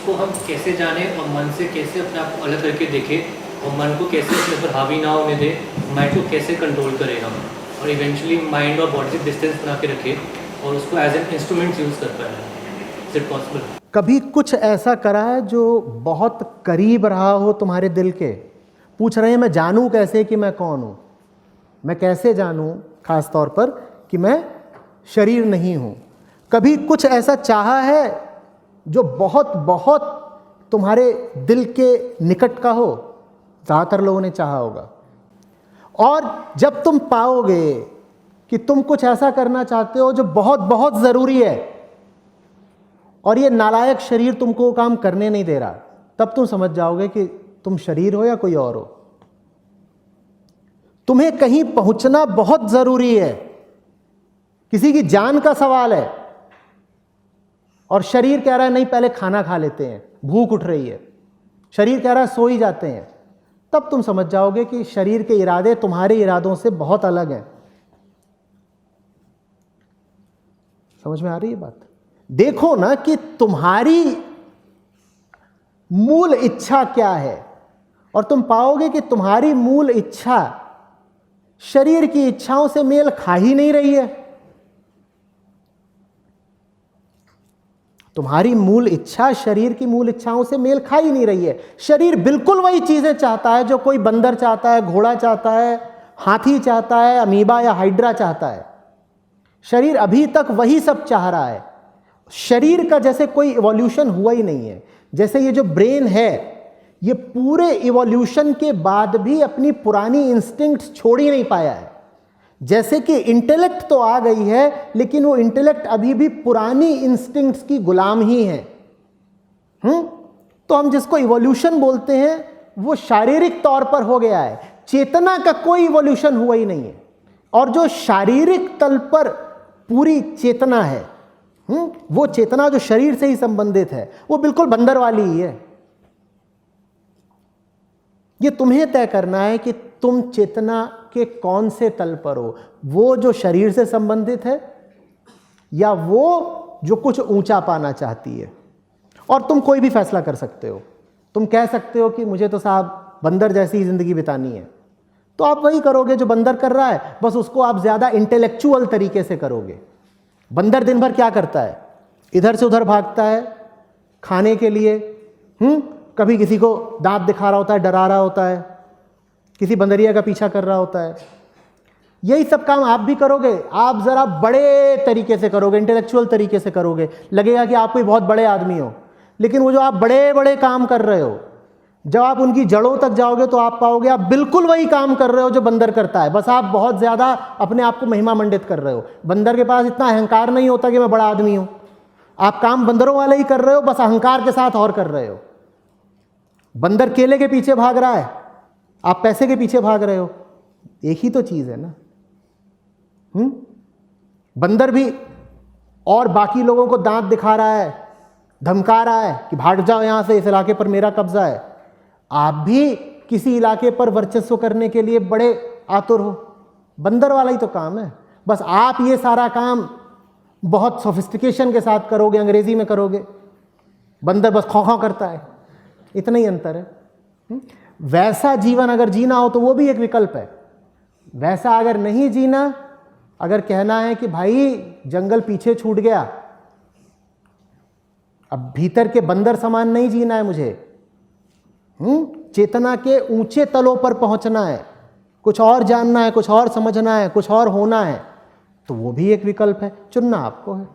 उसको हम कैसे जानें और मन से कैसे अपने आप को अलग करके देखें और मन को कैसे अपने ऊपर हावी ना होने दें, माइंड को कैसे कंट्रोल करें हम, और इवेंचुअली माइंड और बॉडी से डिस्टेंस बना के रखें और उसको एज एन इंस्ट्रूमेंट यूज़ कर पाए। Is it possible? कभी कुछ ऐसा करा है जो बहुत करीब रहा हो तुम्हारे दिल के? पूछ रहे हैं मैं जानूं कैसे कि मैं कौन हूं, मैं कैसे जानूं खास तौर पर कि मैं शरीर नहीं हूं। कभी कुछ ऐसा चाहा है जो बहुत बहुत तुम्हारे दिल के निकट का हो? ज़्यादातर लोगों ने चाहा होगा। और जब तुम पाओगे कि तुम कुछ ऐसा करना चाहते हो जो बहुत बहुत ज़रूरी है और ये नालायक शरीर तुमको वो काम करने नहीं दे रहा, तब तुम समझ जाओगे कि तुम शरीर हो या कोई और हो। तुम्हें कहीं पहुंचना बहुत ज़रूरी है, किसी की जान का सवाल है, और शरीर कह रहा है नहीं पहले खाना खा लेते हैं, भूख उठ रही है। शरीर कह रहा है सो ही जाते हैं। तब तुम समझ जाओगे कि शरीर के इरादे तुम्हारे इरादों से बहुत अलग हैं। समझ में आ रही है बात? देखो ना कि तुम्हारी मूल इच्छा क्या है, और तुम पाओगे कि तुम्हारी मूल इच्छा शरीर की इच्छाओं से मेल खा ही नहीं रही है। तुम्हारी मूल इच्छा शरीर की मूल इच्छाओं से मेल खा ही नहीं रही है। शरीर बिल्कुल वही चीजें चाहता है जो कोई बंदर चाहता है, घोड़ा चाहता है, हाथी चाहता है, अमीबा या हाइड्रा चाहता है। शरीर अभी तक वही सब चाह रहा है। शरीर का जैसे कोई इवोल्यूशन हुआ ही नहीं है। जैसे ये जो ब्रेन है, ये पूरे इवोल्यूशन के बाद भी अपनी पुरानी इंस्टिंक्ट्स छोड़ ही नहीं पाया है। जैसे कि इंटेलेक्ट तो आ गई है, लेकिन वो इंटेलेक्ट अभी भी पुरानी इंस्टिंक्ट्स की गुलाम ही है। तो हम जिसको इवोल्यूशन बोलते हैं वो शारीरिक तौर पर हो गया है। चेतना का कोई इवोल्यूशन हुआ ही नहीं है। और जो शारीरिक तल पर पूरी चेतना है, वो चेतना जो शरीर से ही संबंधित है, वो बिल्कुल बंदर वाली ही है। ये तुम्हें तय करना है कि तुम चेतना के कौन से तल पर हो, वो जो शरीर से संबंधित है या वो जो कुछ ऊंचा पाना चाहती है। और तुम कोई भी फैसला कर सकते हो। तुम कह सकते हो कि मुझे तो साहब बंदर जैसी जिंदगी बितानी है, तो आप वही करोगे जो बंदर कर रहा है, बस उसको आप ज्यादा इंटेलेक्चुअल तरीके से करोगे। बंदर दिन भर क्या करता है? इधर से उधर भागता है खाने के लिए, कभी किसी को दांत दिखा रहा होता है, डरा रहा होता है, किसी बंदरिया का पीछा कर रहा होता है। यही सब काम आप भी करोगे। आप जरा बड़े तरीके से करोगे, इंटेलेक्चुअल तरीके से करोगे, लगेगा कि आप कोई बहुत बड़े आदमी हो। लेकिन वो जो आप बड़े बड़े काम कर रहे हो, जब आप उनकी जड़ों तक जाओगे तो आप पाओगे आप बिल्कुल वही काम कर रहे हो जो बंदर करता है, बस आप बहुत ज्यादा अपने आप को महिमा मंडित कर रहे हो। बंदर के पास इतना अहंकार नहीं होता कि मैं बड़ा आदमी हूं। आप काम बंदरों वाले ही कर रहे हो, बस अहंकार के साथ और कर रहे हो। बंदर केले के पीछे भाग रहा है, आप पैसे के पीछे भाग रहे हो। एक ही तो चीज है ना। बंदर भी और बाकी लोगों को दांत दिखा रहा है, धमका रहा है कि भाग जाओ यहां से, इस इलाके पर मेरा कब्जा है। आप भी किसी इलाके पर वर्चस्व करने के लिए बड़े आतुर हो। बंदर वाला ही तो काम है, बस आप ये सारा काम बहुत सोफिस्टिकेशन के साथ करोगे, अंग्रेजी में करोगे। बंदर बस खौ खौ करता है। इतना ही अंतर है। वैसा जीवन अगर जीना हो तो वो भी एक विकल्प है। वैसा अगर नहीं जीना, अगर कहना है कि भाई जंगल पीछे छूट गया, अब भीतर के बंदर समान नहीं जीना है मुझे, चेतना के ऊंचे तलों पर पहुंचना है, कुछ और जानना है, कुछ और समझना है, कुछ और होना है, तो वो भी एक विकल्प है। चुनना आपको है।